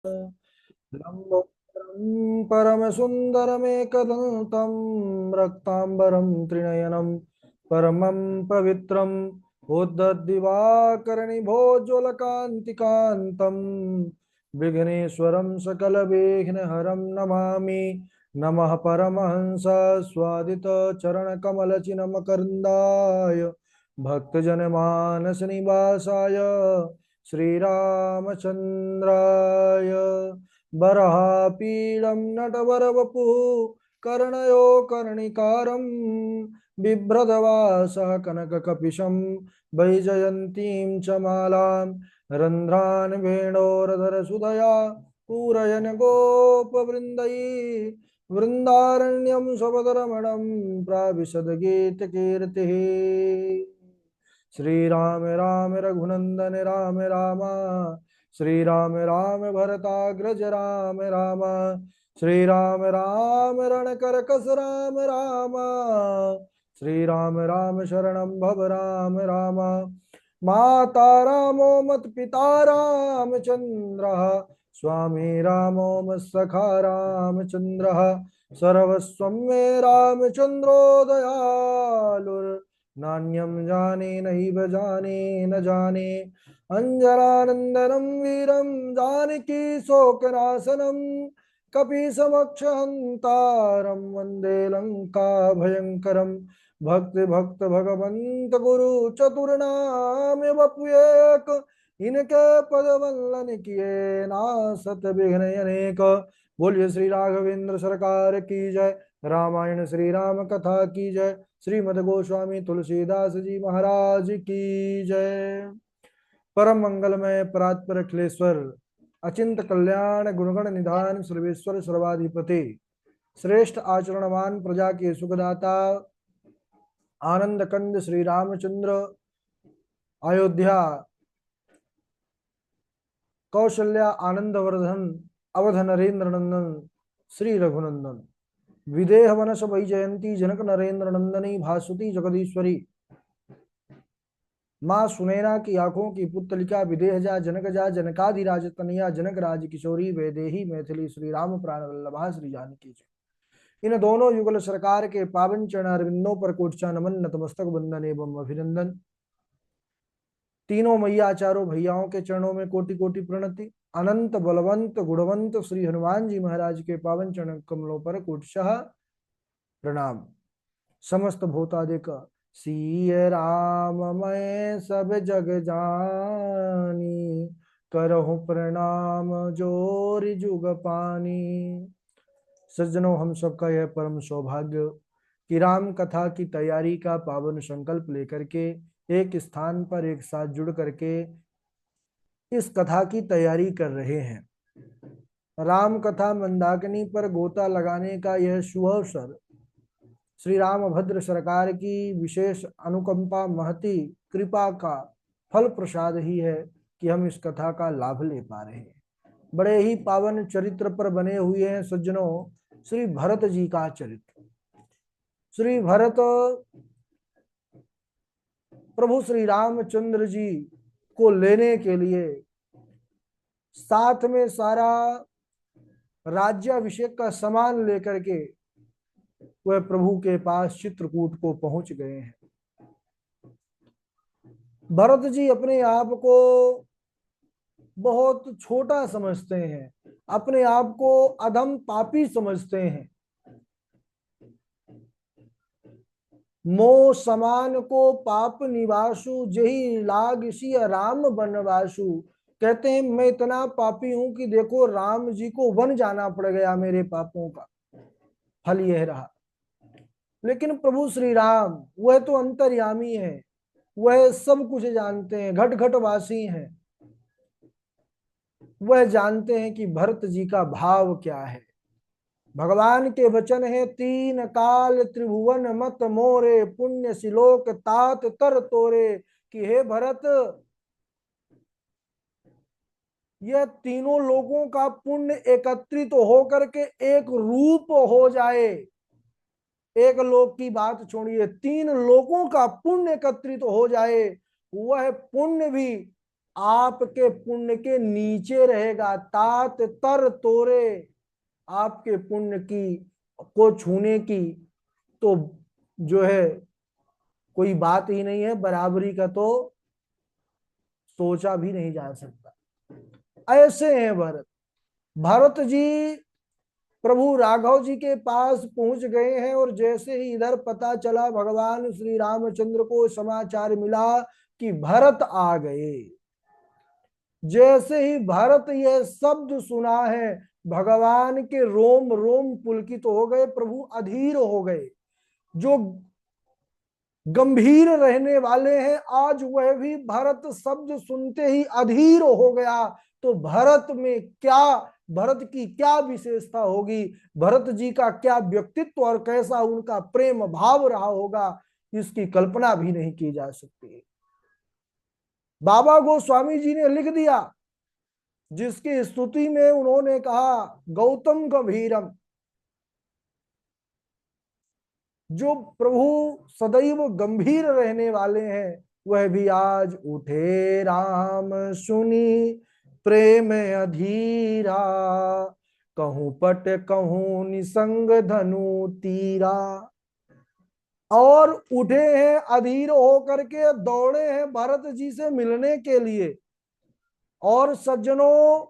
लम्बोदरं परमसुन्दरमेकदन्तं रक्ताम्बरं त्रिनयनं परमं पवित्रम् उद्धद्दिवाकरनिभोज्वलकान्तिकान्तं विघ्नेश्वरं सकलविघ्नहरं नमामि। नमः परमहंस स्वादित चरणकमलचिन्मकरन्दाय भक्तजनमानस निवासाय श्रीरामचन्द्राय बर्हापीडं नटवरवपुः कर्णयो कर्णिकारं बिभ्रदवासः कनककपिशं वैजयन्तीं च मालां रन्ध्रान् वेणोरधरसुधया पूरयन् गोपवृन्दैः वृन्दारण्यं स्वपदरमणं प्राविशद्गीतकीर्तिः। श्री राम राम रघुनंदन राम राम, श्री राम राम भरताग्रज राम राम, श्री राम राम रणकरकस राम राम, श्री राम राम शरणं भव राम राम। माता रामो मत पिता रामचंद्रः, स्वामी रामो मत्सखा रामचंद्रः, सर्वस्वं मे रामचंद्रो दयालुर् नान्यं जाने नैव जाने न जाने। अंजनानंदनं वीरं जानकी शोकनाशनं कपीसमक्षहन्तारं वन्दे लंका भयंकरं। भक्ति भक्त भगवंत गुरु चतुर्नाम बपुएक, इनके पद वल्लन किए नासत विघ्न अनेक। बोलिए श्री राघवेंद्र सरकार की जय। रामायण श्री राम कथा की जय। श्रीमद गोस्वामी तुलसीदास जी महाराज की जय। परम मंगलमय परात्पर अखिलेश्वर अचिंत कल्याण गुणगण निधान सर्वेश्वर सर्वाधिपति श्रेष्ठ आचरणवान प्रजा के सुखदाता आनंद कंद श्री रामचंद्र अयोध्या कौशल्या आनंद वर्धन अवध नरेंद्र नंदन श्री रघुनंदन विदेह वनस वैजयंती जनक नरेंद्र नंदनी भासुती जगदीश्वरी माँ सुनैना की आंखों की पुतलिका विदेहजा जनकजा जनकाधिराज तनया जनक राज किशोरी वैदेही मैथिली श्री राम प्राण वल्लभा श्री जानकी जय। इन दोनों युगल सरकार के पावन चरण अरविंदों पर कोटचा नमन नतमस्तक बंदन एवं अभिनंदन। तीनों मैया चारों भैयाओं के चरणों में कोटि कोटि प्रणति। अनंत बलवंत गुणवंत श्री हनुमान जी महाराज के पावन चरण कमलों पर कोटशाह प्रणाम। समस्त भूतादिक सिय राम मैं सब जग जानी, करहु प्रणाम जोर जुग पानी। सज्जनों, हम सबका यह परम सौभाग्य कि राम कथा की तैयारी का पावन संकल्प लेकर के एक स्थान पर एक साथ जुड़ करके इस कथा की तैयारी कर रहे हैं। राम कथा मंदाकिनी पर गोता लगाने का यह शुभ अवसर श्री रामभद्र सरकार की विशेष अनुकंपा महती कृपा का फल प्रसाद ही है कि हम इस कथा का लाभ ले पा रहे हैं। बड़े ही पावन चरित्र पर बने हुए हैं सज्जनों श्री भरत जी का चरित्र। श्री भरत प्रभु श्री रामचंद्र जी को लेने के लिए साथ में सारा राज्याभिषेक का सामान लेकर के वह प्रभु के पास चित्रकूट को पहुंच गए हैं। भरत जी अपने आप को बहुत छोटा समझते हैं, अपने आप को अधम पापी समझते हैं। मोह समान को पाप निवासु जही लाग सिय राम बनवासु। कहते हैं मैं इतना पापी हूं कि देखो राम जी को वन जाना पड़ गया, मेरे पापों का फल यह रहा। लेकिन प्रभु श्री राम वह तो अंतर्यामी है, वह सब कुछ जानते हैं, घट घट वासी हैं। वह जानते हैं कि भरत जी का भाव क्या है। भगवान के वचन है, तीन काल त्रिभुवन मत मोरे, पुण्य सिलोक तात तर तोरे। कि हे भरत, यह तीनों लोगों का पुण्य एकत्रित होकर के एक रूप हो जाए। एक लोक की बात छोड़िए, तीन लोगों का पुण्य एकत्रित हो जाए, वह पुण्य भी आपके पुण्य के नीचे रहेगा। तात तर तोरे, आपके पुण्य की को छूने की तो जो है कोई बात ही नहीं है, बराबरी का तो सोचा भी नहीं जा सकता। ऐसे हैं भरत। भरत जी प्रभु राघव जी के पास पहुंच गए हैं, और जैसे ही इधर पता चला, भगवान श्री रामचंद्र को समाचार मिला कि भरत आ गए, जैसे ही भरत यह शब्द सुना है, भगवान के रोम रोम पुलकित हो गए, प्रभु अधीर हो गए। जो गंभीर रहने वाले हैं, आज वह भी भरत शब्द सुनते ही अधीर हो गया। तो भरत में क्या, भरत की क्या विशेषता होगी, भरत जी का क्या व्यक्तित्व और कैसा उनका प्रेम भाव रहा होगा, इसकी कल्पना भी नहीं की जा सकती। बाबा गोस्वामी जी ने लिख दिया, जिसकी स्तुति में उन्होंने कहा गौतम गंभीरम। जो प्रभु सदैव गंभीर रहने वाले हैं, वह भी आज उठे राम सुनी प्रेम अधीरा, कहूं पट कहूं निसंग धनु तीरा। और उठे हैं अधीर होकर के, दौड़े हैं भरत जी से मिलने के लिए। और सज्जनों,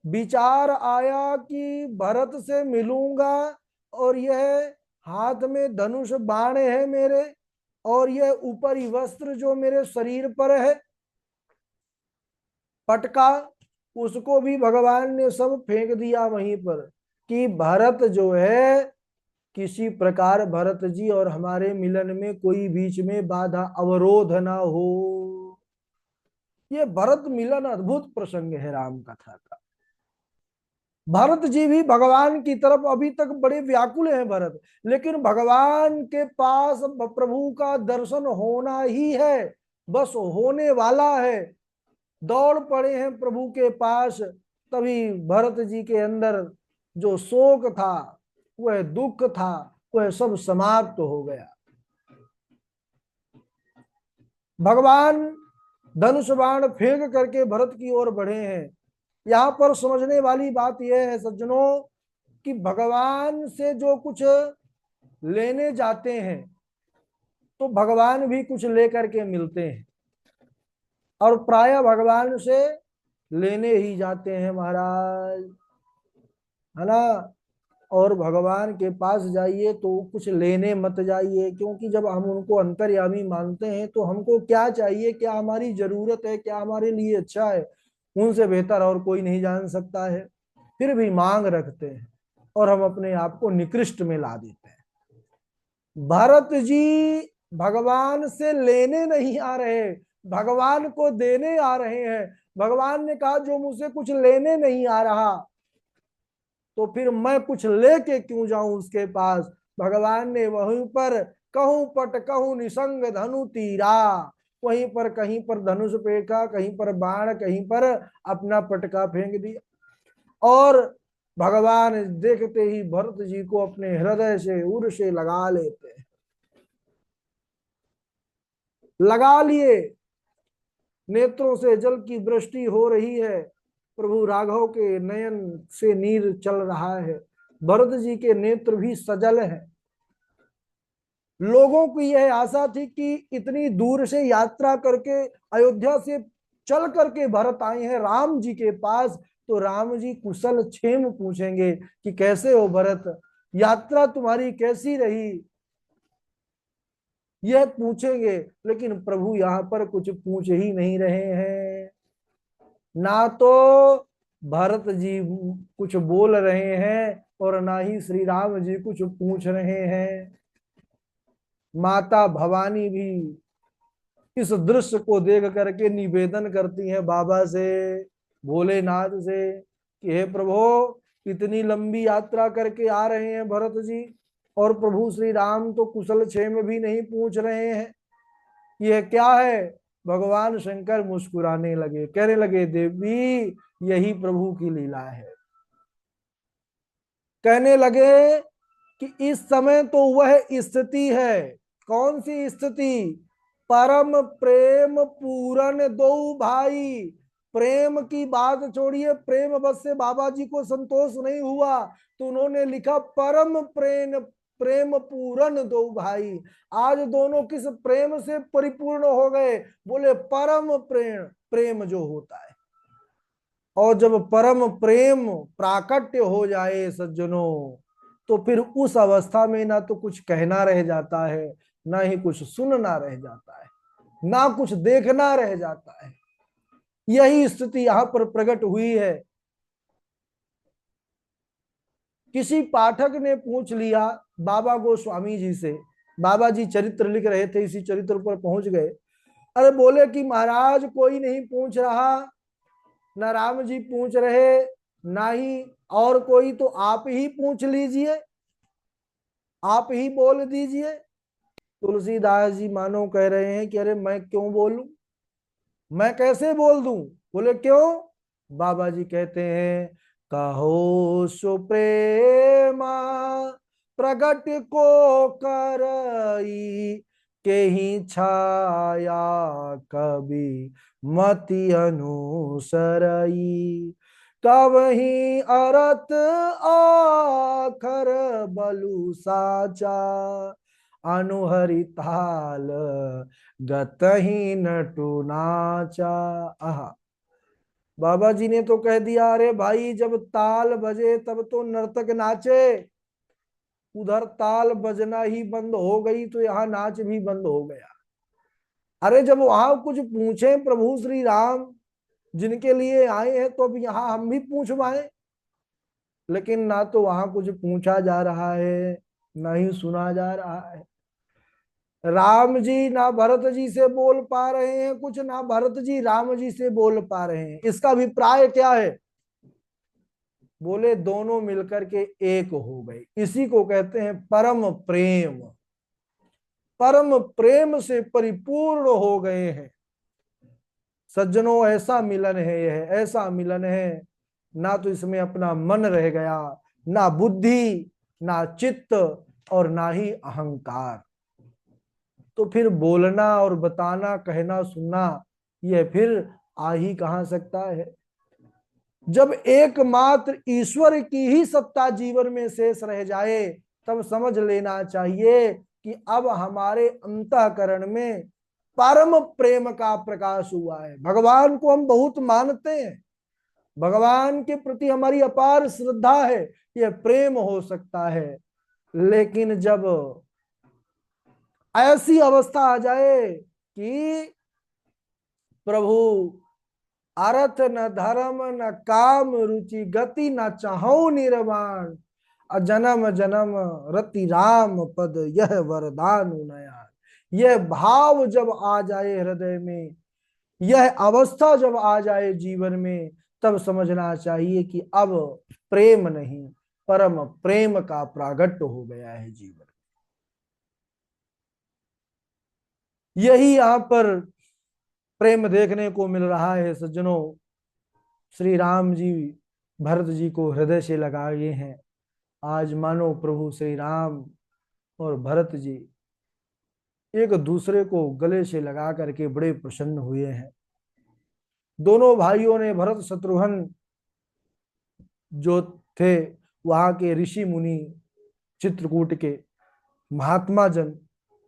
विचार आया कि भरत से मिलूंगा, और यह हाथ में धनुष बाण है मेरे, और यह ऊपरी वस्त्र जो मेरे शरीर पर है पटका, उसको भी भगवान ने सब फेंक दिया वहीं पर, कि भरत जो है, किसी प्रकार भरत जी और हमारे मिलन में कोई बीच में बाधा अवरोध ना हो। ये भरत मिलन अद्भुत प्रसंग है राम कथा का। भरत जी भी भगवान की तरफ अभी तक बड़े व्याकुल हैं भरत, लेकिन भगवान के पास प्रभु का दर्शन होना ही है, बस होने वाला है। दौड़ पड़े हैं प्रभु के पास। तभी भरत जी के अंदर जो शोक था, वह दुख था, वह सब समाप्त हो गया। भगवान धनुष बाण फेंक करके भरत की ओर बढ़े हैं। यहां पर समझने वाली बात यह है सज्जनों, कि भगवान से जो कुछ लेने जाते हैं, तो भगवान भी कुछ लेकर के मिलते हैं, और प्राय भगवान से लेने ही जाते हैं महाराज, है ना। और भगवान के पास जाइए तो कुछ लेने मत जाइए, क्योंकि जब हम उनको अंतर्यामी मानते हैं, तो हमको क्या चाहिए, क्या हमारी जरूरत है, क्या हमारे लिए अच्छा है, उनसे बेहतर और कोई नहीं जान सकता है। फिर भी मांग रखते हैं, और हम अपने आप को निकृष्ट में ला देते हैं। भरत जी भगवान से लेने नहीं आ रहे, भगवान को देने आ रहे हैं। भगवान ने कहा जो मुझसे कुछ लेने नहीं आ रहा, तो फिर मैं कुछ लेके क्यों जाऊं उसके पास। भगवान ने वहीं पर कहूं पट कहूं निसंग धनु तीरा, वहीं पर कहीं पर धनुष फेंका, कहीं पर बाण, कहीं पर अपना पटका फेंक दिया। और भगवान देखते ही भरत जी को अपने हृदय से उर से लगा लेते हैं, लगा लिए। नेत्रों से जल की वृष्टि हो रही है, प्रभु राघव के नयन से नीर चल रहा है, भरत जी के नेत्र भी सजल हैं। लोगों की यह आशा थी कि इतनी दूर से यात्रा करके, अयोध्या से चल करके भरत आए हैं राम जी के पास, तो राम जी कुशल क्षेम पूछेंगे कि कैसे हो भरत, यात्रा तुम्हारी कैसी रही, यह पूछेंगे। लेकिन प्रभु यहाँ पर कुछ पूछ ही नहीं रहे हैं, ना तो भरत जी कुछ बोल रहे हैं, और ना ही श्री राम जी कुछ पूछ रहे हैं। माता भवानी भी इस दृश्य को देख करके निवेदन करती हैं बाबा से, भोलेनाथ से, कि हे प्रभु, इतनी लंबी यात्रा करके आ रहे हैं भरत जी, और प्रभु श्री राम तो कुशल क्षेम भी नहीं पूछ रहे हैं, यह क्या है। भगवान शंकर मुस्कुराने लगे, कहने लगे देवी, यही प्रभु की लीला है। कहने लगे कि इस समय तो वह स्थिति है। कौन सी स्थिति? परम प्रेम पूरन दो भाई। प्रेम की बात छोड़िए, प्रेम बस से बाबा जी को संतोष नहीं हुआ, तो उन्होंने लिखा परम प्रेम प्रेम पूरन दो भाई। आज दोनों किस प्रेम से परिपूर्ण हो गए? बोले परम प्रेम, प्रेम जो होता है। और जब परम प्रेम प्राकट्य हो जाए सज्जनों, तो फिर उस अवस्था में ना तो कुछ कहना रह जाता है, ना ही कुछ सुनना रह जाता है, ना कुछ देखना रह जाता है। यही स्थिति यहां पर प्रकट हुई है। किसी पाठक ने पूछ लिया बाबा गोस्वामी जी से, बाबा जी चरित्र लिख रहे थे, इसी चरित्र पर पहुंच गए। अरे बोले कि महाराज कोई नहीं पूछ रहा, ना राम जी पूछ रहे, ना ही और कोई, तो आप ही पूछ लीजिए, आप ही बोल दीजिए। तुलसीदास जी मानो कह रहे हैं कि अरे मैं क्यों बोलूं, मैं कैसे बोल दूं? बोले क्यों? बाबा जी कहते हैं, कहो सुप्रेमा प्रगट को करई, के ही छाया कभी मति अनुसरई, कवही अरत आखर बलु साचा, अनुहरि ताल गतही नटु नाचा। आहा, बाबा जी ने तो कह दिया, अरे भाई जब ताल बजे तब तो नर्तक नाचे, उधर ताल बजना ही बंद हो गई तो यहाँ नाच भी बंद हो गया। अरे जब वहां कुछ पूछे प्रभु श्री राम जिनके लिए आए हैं, तो अब यहाँ हम भी पूछवाएं। लेकिन ना तो वहां कुछ पूछा जा रहा है, ना ही सुना जा रहा है। राम जी ना भरत जी से बोल पा रहे हैं कुछ, ना भरत जी राम जी से बोल पा रहे हैं। इसका अभिप्राय क्या है? बोले दोनों मिलकर के एक हो गए। इसी को कहते हैं परम प्रेम। परम प्रेम से परिपूर्ण हो गए हैं सज्जनों। ऐसा मिलन है, यह ऐसा मिलन है, ना तो इसमें अपना मन रह गया, ना बुद्धि, ना चित्त, और ना ही अहंकार। तो फिर बोलना और बताना, कहना सुनना, यह फिर आ ही कहां सकता है? जब एकमात्र ईश्वर की ही सत्ता जीवन में शेष रह जाए, तब समझ लेना चाहिए कि अब हमारे अंतःकरण में परम प्रेम का प्रकाश हुआ है। भगवान को हम बहुत मानते हैं, भगवान के प्रति हमारी अपार श्रद्धा है, यह प्रेम हो सकता है। लेकिन जब ऐसी अवस्था आ जाए कि प्रभु अर्थ न धर्म न काम रुचि गति न चाहो निर्वाण, अजन्म जन्म रति राम पद यह वरदान नया। यह भाव जब आ जाए हृदय में, यह अवस्था जब आ जाए जीवन में, तब समझना चाहिए कि अब प्रेम नहीं, परम प्रेम का प्रागट्य हो गया है जीवन। यही यहाँ पर प्रेम देखने को मिल रहा है सज्जनों। श्री राम जी भरत जी को हृदय से लगाए हैं। आज मानो प्रभु श्री राम और भरत जी एक दूसरे को गले से लगा करके बड़े प्रसन्न हुए हैं। दोनों भाइयों ने, भरत शत्रुघ्न जो थे, वहां के ऋषि मुनि, चित्रकूट के महात्मा जन,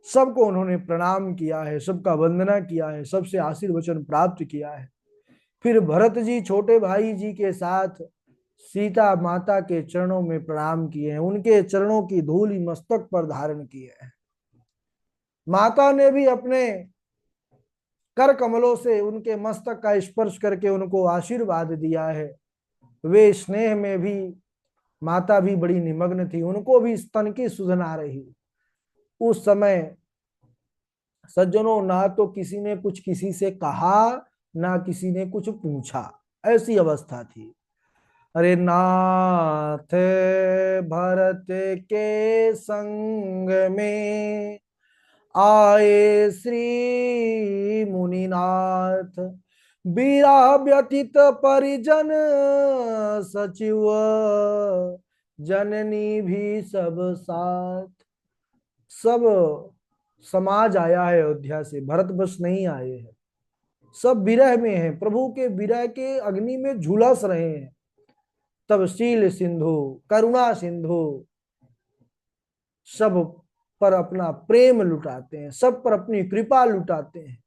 सबको उन्होंने प्रणाम किया है, सबका वंदना किया है, सबसे आशीर्वचन प्राप्त किया है। फिर भरत जी छोटे भाई जी के साथ सीता माता के चरणों में प्रणाम किए हैं, उनके चरणों की धूलि मस्तक पर धारण किए हैं। माता ने भी अपने कर कमलों से उनके मस्तक का स्पर्श करके उनको आशीर्वाद दिया है। वे स्नेह में भी, माता भी बड़ी निमग्न थी, उनको भी स्तन की सुधन आ रही। उस समय सज्जनों ना तो किसी ने कुछ किसी से कहा, ना किसी ने कुछ पूछा, ऐसी अवस्था थी। अरे नाथ भरत के संग में आए श्री मुनिनाथ, बीरा व्यतीत परिजन सचिव, जननी भी सब साथ। सब समाज आया है अयोध्या से, भरत बस नहीं आए हैं। सब विरह में हैं, प्रभु के विरह के अग्नि में झुलस रहे हैं। तब शील सिंधु, करुणा सिंधु सब पर अपना प्रेम लुटाते हैं, सब पर अपनी कृपा लुटाते हैं।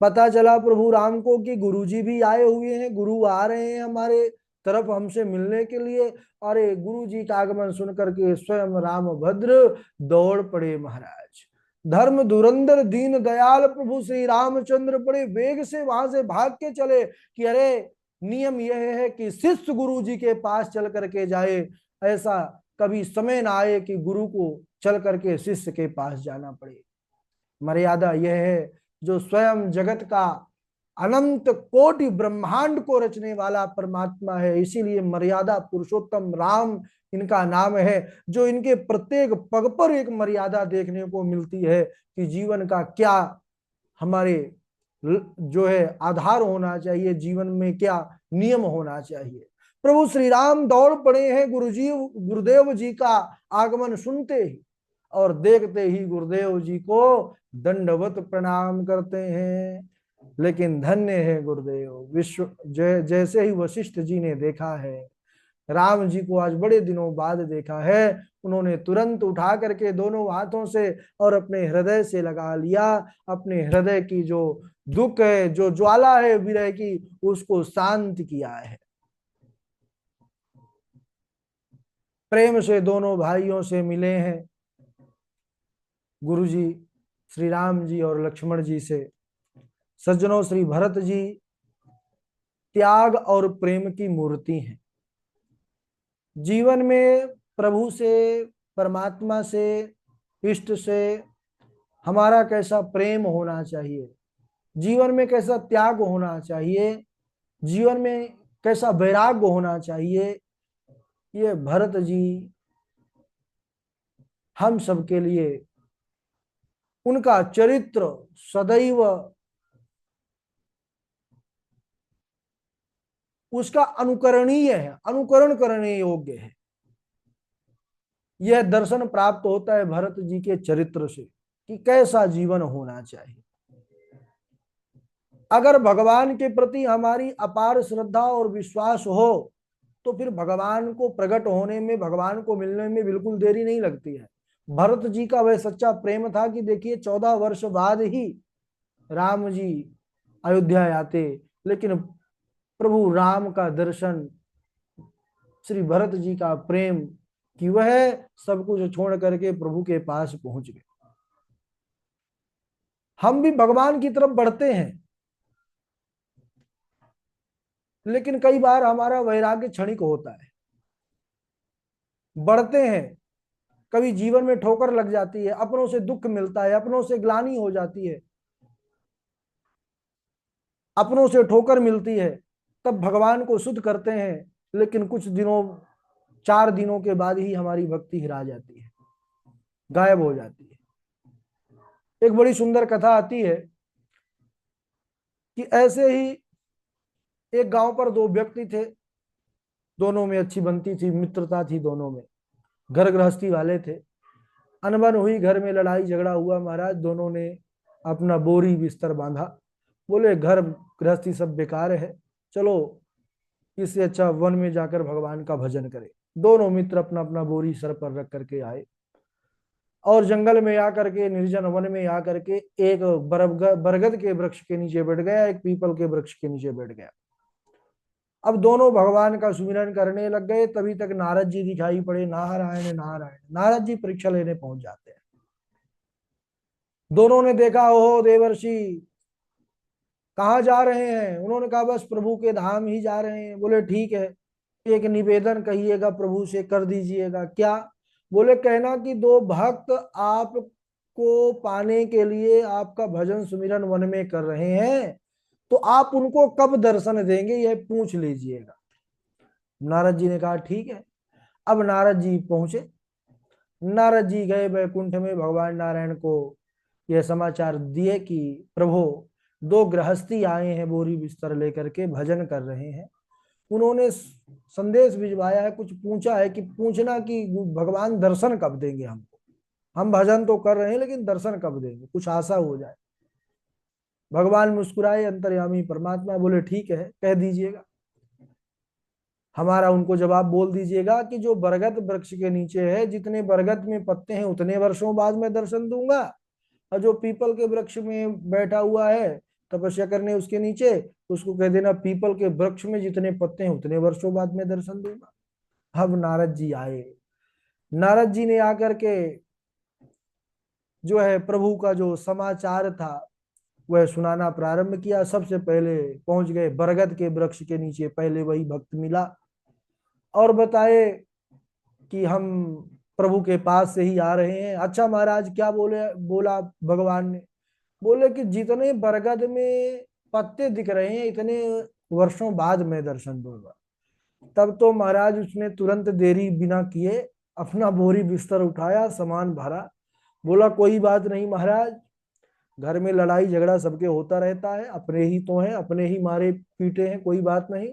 पता चला प्रभु राम को कि गुरुजी भी आए हुए हैं, गुरु आ रहे हैं हमारे तरफ हमसे मिलने के लिए। अरे गुरु जी का आगमन सुनकर के स्वयं राम भद्र दौड़ पड़े महाराज। धर्म धुरंधर दीन दयाल प्रभु श्री रामचंद्र बड़े वेग से वहां से भाग के चले कि अरे नियम यह है कि शिष्य गुरु जी के पास चल करके जाए, ऐसा कभी समय ना आए कि गुरु को चल करके शिष्य के पास जाना पड़े। मर्यादा यह है, जो स्वयं जगत का अनंत कोटि ब्रह्मांड को रचने वाला परमात्मा है, इसीलिए मर्यादा पुरुषोत्तम राम इनका नाम है। जो इनके प्रत्येक पग पर एक मर्यादा देखने को मिलती है कि जीवन का क्या हमारे जो है आधार होना चाहिए, जीवन में क्या नियम होना चाहिए। प्रभु श्री राम दौड़ पड़े हैं गुरुदेव जी का आगमन सुनते ही, और देखते ही गुरुदेव जी को दंडवत प्रणाम करते हैं। लेकिन धन्य है गुरुदेव, विश्व जैसे ही वशिष्ठ जी ने देखा है राम जी को, आज बड़े दिनों बाद देखा है, उन्होंने तुरंत उठा करके दोनों हाथों से और अपने हृदय से लगा लिया। अपने हृदय की जो दुख है, जो ज्वाला है विरह की, उसको शांत किया है। प्रेम से दोनों भाइयों से मिले हैं गुरु जी, श्री राम जी और लक्ष्मण जी से। सज्जनों, श्री भरत जी त्याग और प्रेम की मूर्ति हैं। जीवन में प्रभु से, परमात्मा से, इष्ट से हमारा कैसा प्रेम होना चाहिए, जीवन में कैसा त्याग होना चाहिए, जीवन में कैसा वैराग्य होना चाहिए, ये भरत जी हम सबके लिए, उनका चरित्र सदैव उसका अनुकरणीय है, अनुकरण करने योग्य है। यह दर्शन प्राप्त होता है भरत जी के चरित्र से कि कैसा जीवन होना चाहिए। अगर भगवान के प्रति हमारी अपार श्रद्धा और विश्वास हो तो फिर भगवान को प्रकट होने में, भगवान को मिलने में बिल्कुल देरी नहीं लगती है। भरत जी का वह सच्चा प्रेम था कि देखिए 14 वर्ष बाद ही राम जी अयोध्या आते, लेकिन प्रभु राम का दर्शन, श्री भरत जी का प्रेम कि वह सब कुछ छोड़ करके प्रभु के पास पहुंच गए। हम भी भगवान की तरफ बढ़ते हैं, लेकिन कई बार हमारा वैराग्य क्षणिक होता है। बढ़ते हैं, कभी जीवन में ठोकर लग जाती है, अपनों से दुख मिलता है, अपनों से ग्लानि हो जाती है, अपनों से ठोकर मिलती है, तब भगवान को शुद्ध करते हैं। लेकिन कुछ दिनों, 4 दिनों के बाद ही हमारी भक्ति हिरा जाती है, गायब हो जाती है। एक बड़ी सुंदर कथा आती है कि ऐसे ही एक गांव पर 2 व्यक्ति थे, दोनों में अच्छी बनती थी, मित्रता थी दोनों में, घर गृहस्थी वाले थे। अनबन हुई, घर में लड़ाई झगड़ा हुआ महाराज, दोनों ने अपना बोरी बिस्तर बांधा, बोले घर गृहस्थी सब बेकार है, चलो इससे अच्छा वन में जाकर भगवान का भजन करें। दोनों मित्र अपना अपना बोरी सर पर रख करके आए और जंगल में आकर के, निर्जन वन में आकर के एक बरगद के वृक्ष के नीचे बैठ गया, एक पीपल के वृक्ष के नीचे बैठ गया। अब दोनों भगवान का सुमिरन करने लग गए। तभी तक नारद जी दिखाई पड़े, नारायण नारायण। नारद जी परीक्षा लेने पहुंच जाते हैं। दोनों ने देखा, ओहो देवर्षि कहाँ जा रहे हैं? उन्होंने कहा बस प्रभु के धाम ही जा रहे हैं। बोले ठीक है, एक निवेदन कहिएगा, प्रभु से कर दीजिएगा। क्या? बोले कहना कि 2 भक्त आपको पाने के लिए आपका भजन सुमिरन वन में कर रहे हैं, तो आप उनको कब दर्शन देंगे यह पूछ लीजिएगा। नारद जी ने कहा ठीक है। अब नारद जी पहुंचे, नारद जी गए वैकुंठ में, भगवान नारायण को यह समाचार दिए कि प्रभु 2 गृहस्थी आए हैं, बोरी बिस्तर लेकर के भजन कर रहे हैं। उन्होंने संदेश भिजवाया है, कुछ पूछा है कि पूछना कि भगवान दर्शन कब देंगे हमको, हम भजन तो कर रहे हैं लेकिन दर्शन कब देंगे, कुछ आशा हो जाए। भगवान मुस्कुराए, अंतर्यामी परमात्मा बोले ठीक है, कह दीजिएगा। हमारा उनको जवाब बोल दीजिएगा कि जो बरगद वृक्ष के नीचे है, जितने बरगद में पत्ते हैं उतने वर्षों बाद मैं दर्शन दूंगा, और जो पीपल के वृक्ष में बैठा हुआ है तपस्या करने उसके नीचे, उसको कह देना पीपल के वृक्ष में जितने पत्ते हैं उतने वर्षों बाद मैं दर्शन दूंगा। अब नारद जी आए। नारद जी ने आकर के जो है प्रभु का जो समाचार था वह सुनाना प्रारंभ किया। सबसे पहले पहुंच गए बरगद के वृक्ष के नीचे, पहले वही भक्त मिला और बताए कि हम प्रभु के पास से ही आ रहे हैं। अच्छा महाराज क्या बोले, बोला भगवान ने, बोले कि जितने बरगद में पत्ते दिख रहे हैं इतने वर्षों बाद मैं दर्शन दूंगा। तब तो महाराज उसने तुरंत देरी बिना किए अपना बोरी बिस्तर उठाया, सामान भरा, बोला कोई बात नहीं महाराज, घर में लड़ाई झगड़ा सबके होता रहता है, अपने ही तो हैं, अपने ही मारे पीटे हैं, कोई बात नहीं,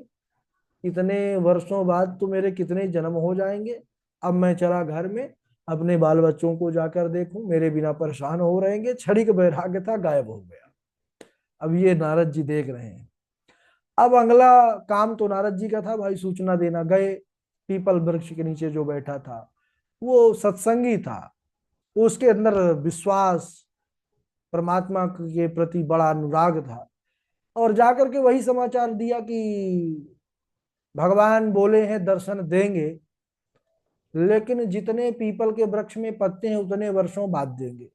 इतने वर्षों बाद तो मेरे कितने जन्म हो जाएंगे। अब मैं चला घर में अपने बाल बच्चों को जाकर देखूं, मेरे बिना परेशान हो रहेंगे। क्षणिक वैराग्य था, गायब हो गया। अब ये नारद जी देख रहे हैं। अब अगला काम तो नारद जी का था, भाई सूचना देना। गए, पीपल वृक्ष के नीचे जो बैठा था वो सत्संगी था, उसके अंदर विश्वास, परमात्मा के प्रति बड़ा अनुराग था, और जाकर के वही समाचार दिया कि भगवान बोले हैं दर्शन देंगे, लेकिन जितने पीपल के वृक्ष में पत्ते हैं उतने वर्षों बाद देंगे।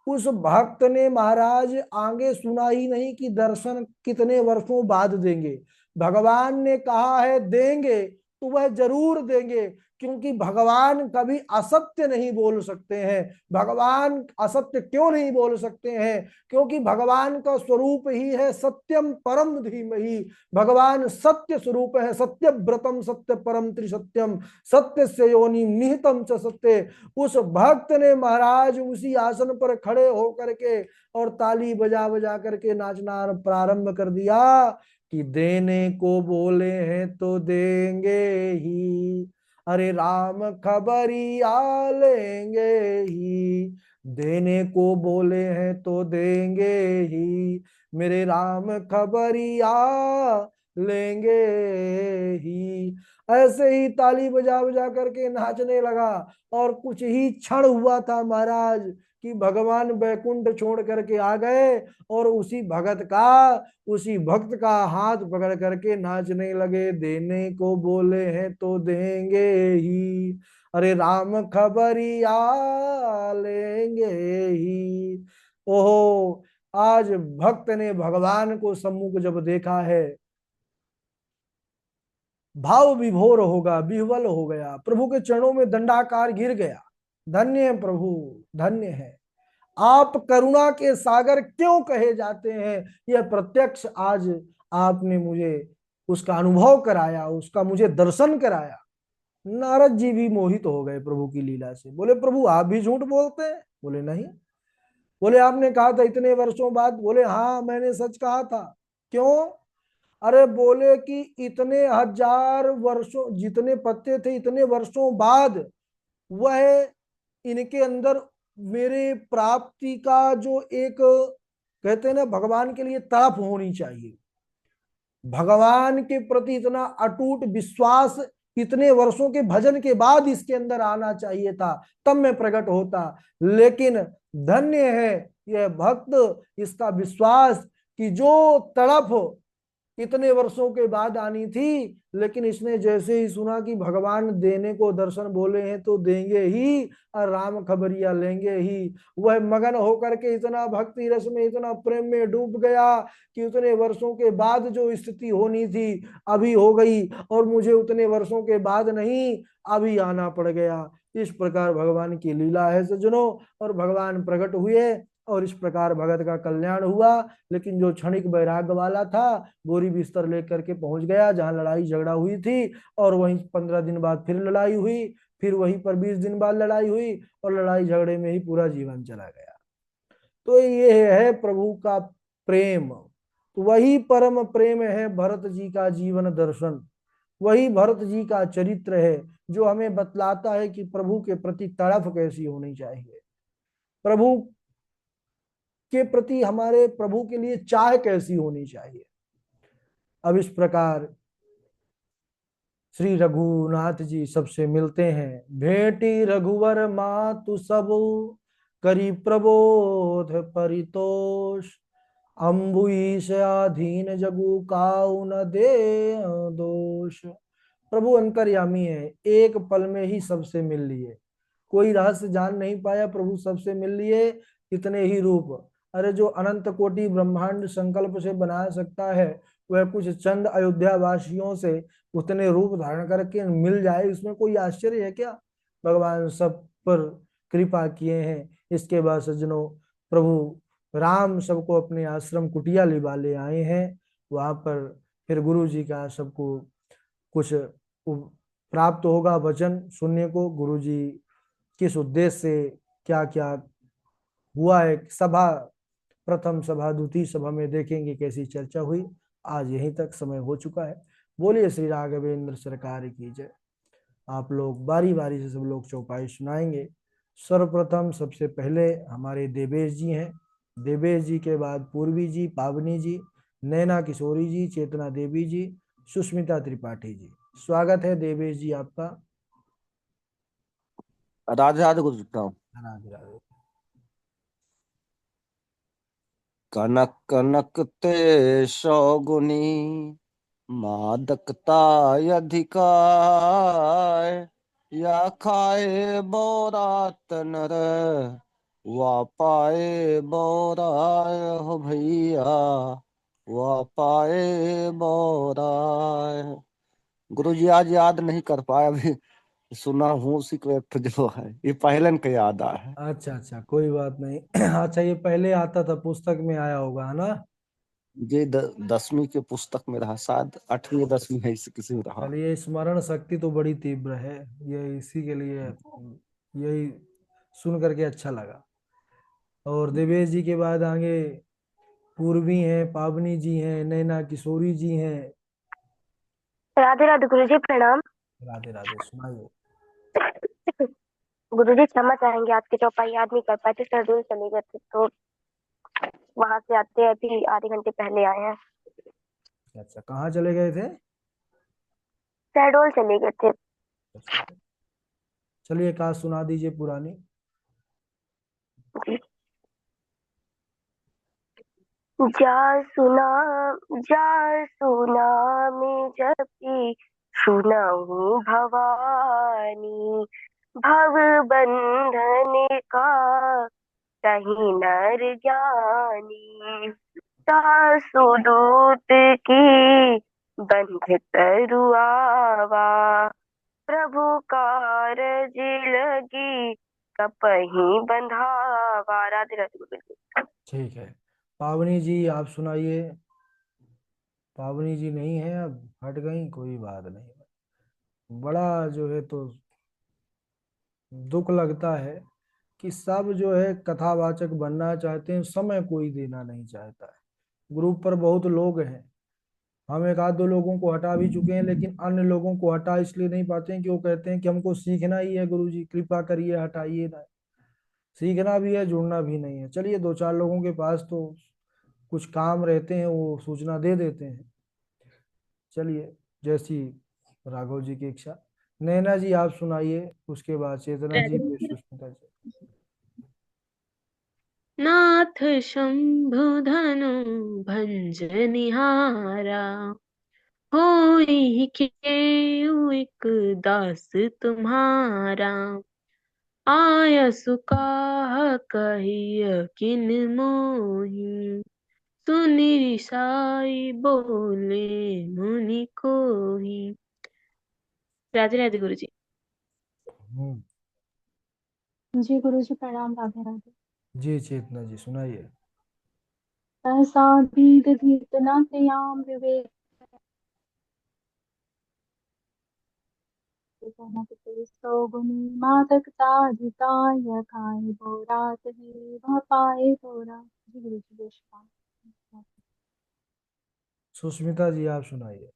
उस भक्त ने महाराज आगे सुना ही नहीं कि दर्शन कितने वर्षों बाद देंगे। भगवान ने कहा है देंगे तो वह जरूर देंगे, क्योंकि भगवान कभी असत्य नहीं बोल सकते हैं। भगवान असत्य क्यों नहीं बोल सकते हैं? क्योंकि भगवान का स्वरूप ही है सत्यम परम धीमहि। भगवान सत्य स्वरूप है, सत्य व्रतम सत्य परम त्रिसत्यम, सत्य से योनि निहितम च सत्य। उस भक्त ने महाराज उसी आसन पर खड़े होकर के और ताली बजा बजा करके नाचना प्रारंभ कर दिया कि देने को बोले हैं तो देंगे ही, अरे राम खबरिया लेंगे ही। देने को बोले हैं तो देंगे ही, मेरे राम खबरिया लेंगे ही। ऐसे ही ताली बजा बजा करके नाचने लगा, और कुछ ही क्षण हुआ था महाराज कि भगवान बैकुंठ छोड़ करके आ गए, और उसी भक्त का हाथ पकड़ करके नाचने लगे। देने को बोले हैं तो देंगे ही, अरे राम खबरिया लेंगे ही। ओहो, आज भक्त ने भगवान को सम्मुख जब देखा है, भाव विभोर होगा, विह्वल हो गया, प्रभु के चरणों में दंडाकार गिर गया। धन्य है प्रभु, धन्य है आप, करुणा के सागर क्यों कहे जाते हैं, यह प्रत्यक्ष आज आपने मुझे उसका अनुभव कराया, उसका मुझे दर्शन कराया। नारद जी भी मोहित हो गए प्रभु की लीला से। बोले प्रभु आप भी झूठ बोलते हैं? बोले नहीं। बोले आपने कहा था इतने वर्षों बाद? बोले हाँ मैंने सच कहा था। क्यों? अरे बोले कि इतने हजार वर्षों, जितने पत्ते थे इतने वर्षों बाद वह इनके अंदर मेरे प्राप्ति का जो एक, कहते हैं ना, भगवान के लिए तड़प होनी चाहिए, भगवान के प्रति इतना अटूट विश्वास इतने वर्षों के भजन के बाद इसके अंदर आना चाहिए था, तब मैं प्रकट होता। लेकिन धन्य है यह भक्त, इसका विश्वास कि जो तड़प इतने वर्षों के बाद आनी थी, लेकिन इसने जैसे ही सुना कि भगवान देने को दर्शन बोले हैं तो देंगे ही और राम खबरिया लेंगे ही, वह मगन होकर के इतना भक्ति रस में, इतना प्रेम में डूब गया कि उतने वर्षों के बाद जो स्थिति होनी थी अभी हो गई, और मुझे उतने वर्षों के बाद नहीं अभी आना पड़ गया। इस प्रकार भगवान की लीला है सज्जनों, और भगवान प्रकट हुए और इस प्रकार भगत का कल्याण हुआ। लेकिन जो क्षणिक वैराग्य वाला था बोरी बिस्तर लेकर के पहुंच गया जहां लड़ाई झगड़ा हुई थी, और वहीं 15 दिन बाद फिर लड़ाई हुई, फिर वहीं पर 20 दिन बाद लड़ाई हुई, और लड़ाई झगड़े में ही पूरा जीवन चला गया। तो ये है प्रभु का प्रेम। तो वही परम प्रेम है भरत जी का जीवन दर्शन, वही भरत जी का चरित्र है जो हमें बतलाता है कि प्रभु के प्रति तड़प कैसी होनी चाहिए। प्रभु के प्रति हमारे प्रभु के लिए चाह कैसी होनी चाहिए। अब इस प्रकार श्री रघुनाथ जी सबसे मिलते हैं। भेटी रघुवर मातु सब, करी प्रबोध परितोष, अम्बुईश अधीन जगु काऊ न दे दोष। प्रभु अंतर्यामी है, एक पल में ही सबसे मिल लिए, कोई रहस्य जान नहीं पाया, प्रभु सबसे मिल लिए, इतने ही रूप। अरे जो अनंत कोटि ब्रह्मांड संकल्प से बना सकता है, वह कुछ चंद अयोध्या वासियों से उतने रूप धारण करके मिल जाए, इसमें कोई आश्चर्य है क्या। भगवान सब पर कृपा किए हैं। इसके बाद सज्जनों, प्रभु राम सबको अपने आश्रम कुटिया लिवा ले आए हैं। वहां पर फिर गुरु जी का सबको कुछ प्राप्त होगा वचन सुनने को, गुरु जी किस उद्देश्य से क्या क्या हुआ है। सभा, प्रथम सभा द्वितीय सभा में देखेंगे कैसी चर्चा हुई। आज यहीं तक समय हो चुका है। बोलिए श्री राघवेंद्र सरकार की जय। आप लोग बारी बारी से सब लोग चौपाई सुनाएंगे। सर्वप्रथम सबसे पहले हमारे देवेश जी हैं। देवेश जी के बाद पूर्वी जी, पावनी जी, नैना किशोरी जी, चेतना देवी जी, सुष्मिता त्रिपाठी जी। स्वागत है देवेश जी आपका। राधे राधे गुरु जी। राधे राधे। कनक कनक ते सौगुनी मादकता अधिकार, या खाए बोरात नर, वा पाए बोराय हो भैया, वा पाए बोराय। गुरु जी आज याद नहीं कर पाया, अभी सुना हूँ उसी को एक जो है, ये पहलन के याद आया है। अच्छा अच्छा, कोई बात नहीं। अच्छा, ये पहले आता था, पुस्तक में आया होगा, है ना। ये 10वीं के पुस्तक में रहा, शायद 8वीं 10वीं है, इसी किसी में रहा। चलिए, स्मरण शक्ति तो बड़ी तीव्र है, ये इसी के लिए यही सुन करके अच्छा लगा। और देवेश जी के बाद आगे पूर्वी हैं, पावनी जी हैं, नैना किशोरी जी हैं। राधे राधे गुरु जी, प्रणाम। राधे राधे, सुनाइए। गुरु जी क्षमा चाहेंगे, आज की चौपाई याद नहीं कर पाए थे, शहडोल चले गए थे, तो वहां से आते अभी आधे घंटे पहले आए हैं। अच्छा, कहाँ चले गए थे। शहडोल चले गए थे। अच्छा, चलिए कहा सुना दीजिए पुरानी। जी। जा सुना, जा सुना में जपी, सुनाऊं भवानी, भव बंधन का कहीं नर ज्ञानी, सासु दूत की बंध तरुआवा, प्रभु कारज लगी कपहि बंधावा। राधे राधे गुरु जी। ठीक है, पावनी जी आप सुनाइए। पावनी जी नहीं है, अब हट गई, कोई बात नहीं। बड़ा जो है तो दुख लगता है कि सब जो है कथावाचक बनना चाहते हैं, समय कोई देना नहीं चाहता है। ग्रुप पर बहुत लोग हैं, हम एक आध दो लोगों को हटा भी चुके हैं, लेकिन अन्य लोगों को हटा इसलिए नहीं पाते हैं कि वो कहते हैं कि हमको सीखना ही है, गुरु जी कृपा करिए हटाइए ना। सीखना भी है, जुड़ना भी नहीं है। चलिए, दो चार लोगों के पास तो कुछ काम रहते हैं, वो सूचना दे देते हैं। चलिए, जैसी राघव जी की इच्छा। नैना जी आप सुनाइए, उसके बाद चेतना जी, फिर सुष्मिता जी। नाथ शंभु धनु भंजनिहारा, होई केउ एक दास तुम्हारा, आयसु काह कहिय किन मोहि, सुनि रिसाई बोले मुनि कोहि। राधे राधे गुरु जी। हम्म। जी गुरु जी, प्रणाम। राधे राधे। जी चेतना जी सुनाइए। सहसा दीद धीत न तयाम विवेक, सो गुनी मादकता अधिकाय, खाए बोरात ही वह पाए बोरा। जी गुरु जी, बेशुमार। सुष्मिता जी आप सुनाइए।